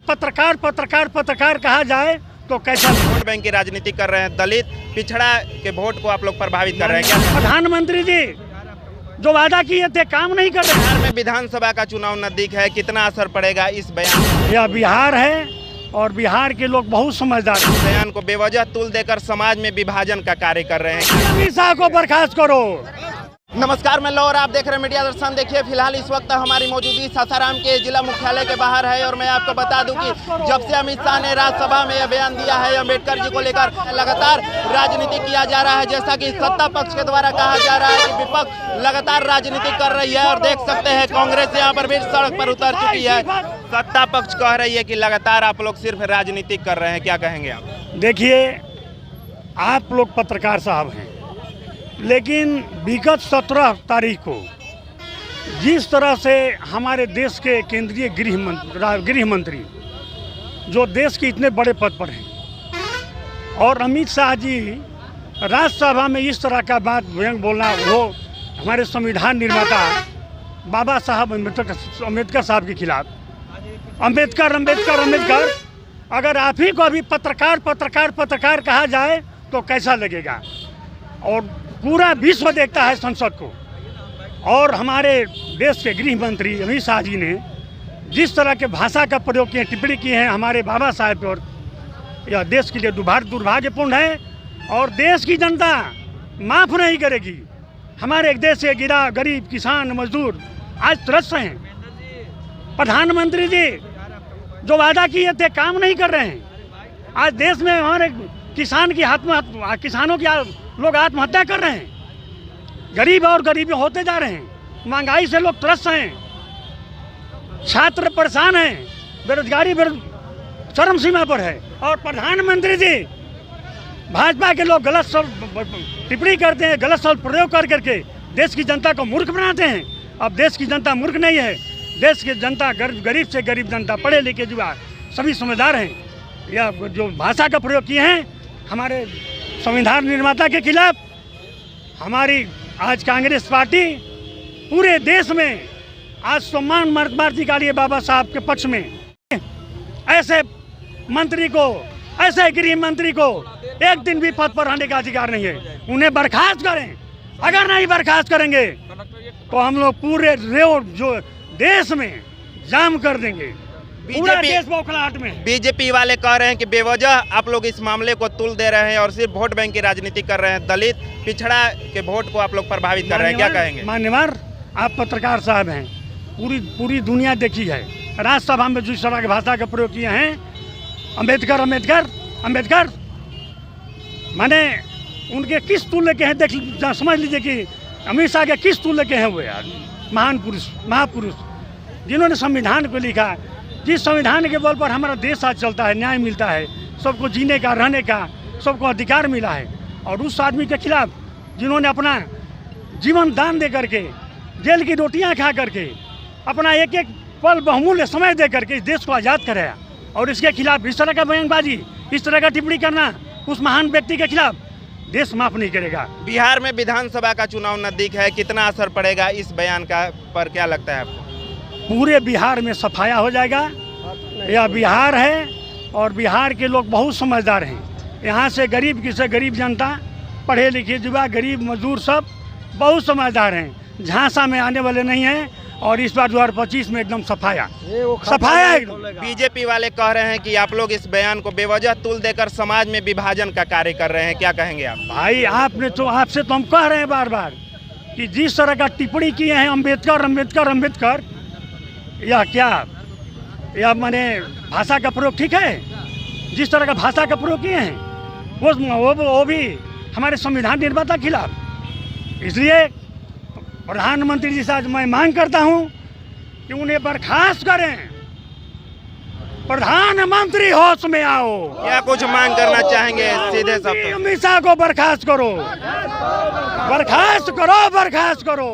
पत्रकार पत्रकार पत्रकार कहा जाए तो कैसा? वोट बैंक की राजनीति कर रहे हैं, दलित पिछड़ा के वोट को आप लोग प्रभावित कर रहे हैं क्या? प्रधानमंत्री जी जो वादा किए थे काम नहीं कर रहे। बिहार में विधानसभा का चुनाव नजदीक है, कितना असर पड़ेगा इस बयान? यह बिहार है और बिहार के लोग बहुत समझदार हैं। बयान को बेवजह तुल देकर समाज में विभाजन का कार्य कर रहे हैं। अमित शाह को बर्खास्त करो। नमस्कार, मैं लौर, आप देख रहे हैं मीडिया दर्शन। देखिए, फिलहाल इस वक्त हमारी मौजूदगी सासाराम के जिला मुख्यालय के बाहर है और मैं आपको बता दूं कि जब से अमित शाह ने राज्यसभा में यह बयान दिया है अम्बेडकर जी को लेकर लगातार राजनीति किया जा रहा है। जैसा कि सत्ता पक्ष के द्वारा कहा जा रहा है कि विपक्ष लगातार राजनीति कर रही है और देख सकते हैं कांग्रेस यहाँ पर भी सड़क पर उतर चुकी है। सत्ता पक्ष कह रही है कि लगातार आप लोग सिर्फ राजनीति कर रहे हैं, क्या कहेंगे आप? देखिए, आप लोग पत्रकार साहब हैं, लेकिन विगत 17 तारीख को जिस तरह से हमारे देश के केंद्रीय गृह मंत्री जो देश के इतने बड़े पद पर हैं और अमित शाह जी राज्यसभा में इस तरह का बात बोलना, वो हमारे संविधान निर्माता बाबा साहब अम्बेडकर साहब के खिलाफ। अम्बेडकर अगर आप ही को अभी पत्रकार कहा जाए तो कैसा लगेगा? और पूरा विश्व देखता है संसद को। और हमारे देश के गृह मंत्री अमित शाह जी ने जिस तरह के भाषा का प्रयोग किए, टिप्पणी की है हमारे बाबा साहब पर, यह देश के लिए दुर्भाग्यपूर्ण है और देश की जनता माफ़ नहीं करेगी। हमारे एक देश से गिरा गरीब किसान मजदूर आज त्रस्त हैं। प्रधानमंत्री जी जो वादा किए थे काम नहीं कर रहे हैं। आज देश में हमारे किसानों की लोग आत्महत्या कर रहे हैं। गरीब और गरीबी होते जा रहे हैं। महंगाई से लोग त्रस्त हैं, छात्र परेशान हैं, बेरोजगारी चरम सीमा पर है। और प्रधानमंत्री जी भाजपा के लोग गलत टिप्पणी करते हैं, गलत शब्द प्रयोग करके देश की जनता को मूर्ख बनाते हैं। अब देश की जनता मूर्ख नहीं है, देश की जनता गरीब से गरीब जनता, पढ़े लिखे युवा सभी समझदार हैं। यह जो भाषा का प्रयोग किए हैं हमारे संविधान निर्माता के खिलाफ, हमारी आज कांग्रेस पार्टी पूरे देश में आज सम्मान मार्च निकाली है बाबा साहब के पक्ष में। ऐसे मंत्री को, ऐसे गृह मंत्री को एक दिन भी पद पर रहने का अधिकार नहीं है। उन्हें बर्खास्त करें। अगर नहीं बर्खास्त करेंगे तो हम लोग पूरे जो देश में जाम कर देंगे। पूरा देश बौखलाहट में। बीजेपी वाले कह रहे हैं कि बेवजह आप लोग इस मामले को तुल दे रहे हैं और सिर्फ वोट बैंक की राजनीति कर रहे हैं, दलित पिछड़ा के वोट को आप लोग प्रभावित कर रहे हैं, क्या कहेंगे? मान्यवर, आप पत्रकार साहब हैं, पूरी दुनिया देखी है। राज्यसभा में जिस तरह की भाषा का प्रयोग किए हैं अम्बेडकर माने उनके किस तुल्य के हैं, समझ लीजिए कि अमित शाह के किस तुल्य के हैं वो यार। महान पुरुष, महापुरुष जिन्होंने संविधान को लिखा, जिस संविधान के बल पर हमारा देश आज चलता है, न्याय मिलता है, सबको जीने का, रहने का, सबको अधिकार मिला है। और उस आदमी के खिलाफ जिन्होंने अपना जीवन दान दे करके, जेल की रोटियां खा करके, अपना एक एक पल बहुमूल्य समय दे करके इस देश को आज़ाद कराया, और इसके खिलाफ इस तरह का बयानबाजी, इस तरह का टिप्पणी करना उस महान व्यक्ति के खिलाफ, देश माफ़ नहीं करेगा। बिहार में विधानसभा का चुनाव नजदीक है, कितना असर पड़ेगा इस बयान का पर, क्या लगता है आपको? पूरे बिहार में सफाया हो जाएगा। यह बिहार है और बिहार के लोग बहुत समझदार हैं। यहाँ से गरीब जनता, पढ़े लिखे युवा, गरीब मजदूर सब बहुत समझदार हैं। झांसा में आने वाले नहीं हैं। और इस बार 2025 में एकदम सफाया। बीजेपी वाले कह रहे हैं कि आप लोग इस बयान को बेवजह तुल देकर समाज में विभाजन का कार्य कर रहे हैं, क्या कहेंगे आप? भाई आपसे तो हम कह रहे हैं बार बार कि जिस तरह का टिप्पणी किए हैं अम्बेडकर, यह माने भाषा का प्रयोग ठीक है? जिस तरह का भाषा का प्रयोग किए हैं वो भी हमारे संविधान निर्माता के खिलाफ। इसलिए प्रधानमंत्री जी से आज मैं मांग करता हूं कि उन्हें बर्खास्त करें। प्रधानमंत्री होश में आओ। क्या कुछ मांग करना चाहेंगे सीधे शब्दों? अमित शाह को बर्खास्त करो, बर्खास्त करो।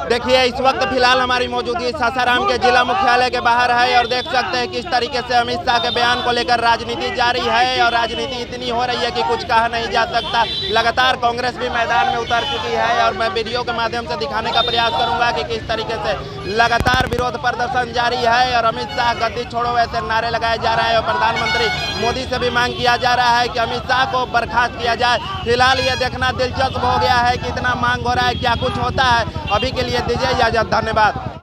देखिए इस वक्त फिलहाल हमारी मौजूदगी सासाराम के जिला मुख्यालय के बाहर है और देख सकते हैं किस तरीके से अमित शाह के बयान को लेकर राजनीति जारी है और राजनीति इतनी हो रही है कि कुछ कहा नहीं जा सकता। लगातार कांग्रेस भी मैदान में उतर चुकी है और मैं वीडियो के माध्यम से दिखाने का प्रयास करूंगा कि किस तरीके से लगातार विरोध प्रदर्शन जारी है और अमित शाह गद्दी छोड़ो ऐसे नारे लगाए जा रहे हैं और प्रधानमंत्री मोदी से भी मांग किया जा रहा है कि अमित शाह को बर्खास्त किया जाए। फिलहाल ये देखना दिलचस्प हो गया है कि इतना मांग हो रहा है, क्या कुछ होता है। अभी के लिए दीजिए इजाजत, धन्यवाद।